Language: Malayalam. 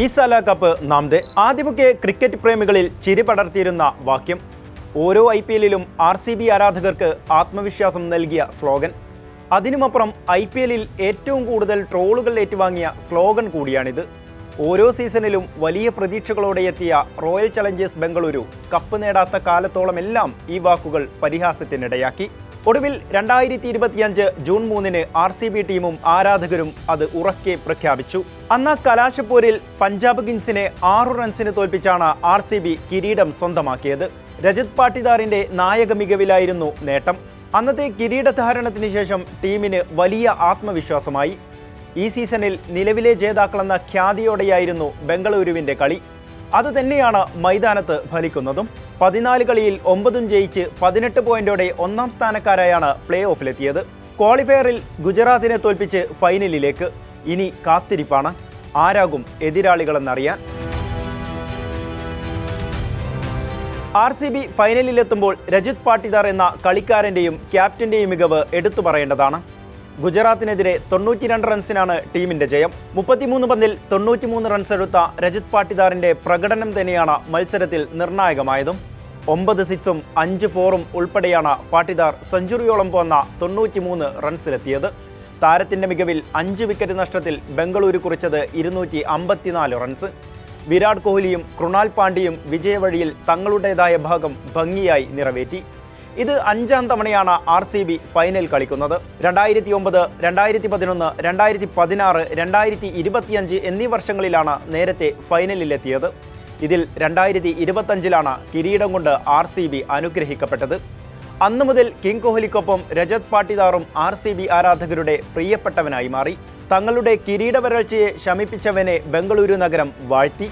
ഈസാല കപ്പ് നാംദേ. ആദ്യമൊക്കെ ക്രിക്കറ്റ് പ്രേമികളിൽ ചിരി പടർത്തിയിരുന്ന വാക്യം. ഓരോ IPLിലും RCB ആരാധകർക്ക് ആത്മവിശ്വാസം നൽകിയ സ്ലോഗൻ. അതിനുമപ്പുറം IPLിൽ ഏറ്റവും കൂടുതൽ ട്രോളുകൾ ഏറ്റുവാങ്ങിയ സ്ലോഗൻ കൂടിയാണിത്. ഓരോ സീസണിലും വലിയ പ്രതീക്ഷകളോടെ എത്തിയ റോയൽ ചലഞ്ചേഴ്സ് ബംഗളൂരു കപ്പ് നേടാത്ത കാലത്തോളമെല്ലാം ഈ വാക്കുകൾ പരിഹാസത്തിനിടയാക്കി. ഒടുവിൽ 2025 ജൂൺ 3-ന് RCB ടീമും ആരാധകരും അത് ഉറക്കെ പ്രഖ്യാപിച്ചു. അന്ന് കലാശപ്പോരിൽ പഞ്ചാബ് കിങ്സിനെ 6 റൺസിന് തോൽപ്പിച്ചാണ് RCB കിരീടം സ്വന്തമാക്കിയത്. രജത് പാട്ടിദാറിന്റെ നായക മികവിലായിരുന്നു നേട്ടം. അന്നത്തെ കിരീടധാരണത്തിന് ശേഷം ടീമിന് വലിയ ആത്മവിശ്വാസമായി. ഈ സീസണിൽ നിലവിലെ ജേതാക്കളെന്ന ഖ്യാതിയോടെയായിരുന്നു ബംഗളൂരുവിന്റെ കളി. അതുതന്നെയാണ് മൈതാനത്ത് ഫലിക്കുന്നതും. 14 കളിയിൽ 9 ജയിച്ച് 18 പോയിന്റോടെ ഒന്നാം സ്ഥാനക്കാരായാണ് പ്ലേ ഓഫിലെത്തിയത്. ക്വാളിഫയറിൽ ഗുജറാത്തിനെ തോൽപ്പിച്ച് ഫൈനലിലേക്ക്. ഇനി കാത്തിരിപ്പാണ് ആരാകും എതിരാളികളെന്നറിയാൻ. RCB ഫൈനലിലെത്തുമ്പോൾ രജത് പാട്ടിദാർ എന്ന കളിക്കാരൻ്റെയും ക്യാപ്റ്റൻ്റെയും മികവ് എടുത്തു പറയേണ്ടതാണ്. ഗുജറാത്തിനെതിരെ 92 റൺസിനാണ് ടീമിന്റെ ജയം. 33 പന്തിൽ 93 റൺസ് എടുത്ത രജത് പാട്ടിദാറിന്റെ പ്രകടനം തന്നെയാണ് മത്സരത്തിൽ നിർണായകമായതും. 9 സിക്സും 5 ഫോറും ഉൾപ്പെടെയാണ് പാട്ടിദാർ സെഞ്ചുറിയോളം പോന്ന 93 റൺസിലെത്തിയത്. താരത്തിന്റെ മികവിൽ 5 വിക്കറ്റ് നഷ്ടത്തിൽ ബംഗളൂരു കുറിച്ചത് 254 റൺസ്. വിരാട് കോഹ്ലിയും കൃണാൽ പാണ്ഡ്യയും വിജയവഴിയിൽ തങ്ങളുടേതായ ഭാഗം ഭംഗിയായി നിറവേറ്റി. ഇത് 5ാം തവണയാണ് RCB ഫൈനൽ കളിക്കുന്നത്. 2009, 2011, 2016, 2025 എന്നീ വർഷങ്ങളിലാണ് നേരത്തെ ഫൈനലിലെത്തിയത്. ഇതിൽ 2025-ലാണ് കിരീടം കൊണ്ട് RCB അനുഗ്രഹിക്കപ്പെട്ടത്. അന്നു മുതൽ കിങ് കോഹ്ലിക്കൊപ്പം രജത് പാട്ടിദാറും RCB ആരാധകരുടെ പ്രിയപ്പെട്ടവനായി മാറി. തങ്ങളുടെ കിരീട വരൾച്ചയെ ശമിപ്പിച്ചവനെ ബംഗളൂരു നഗരം വാഴ്ത്തി.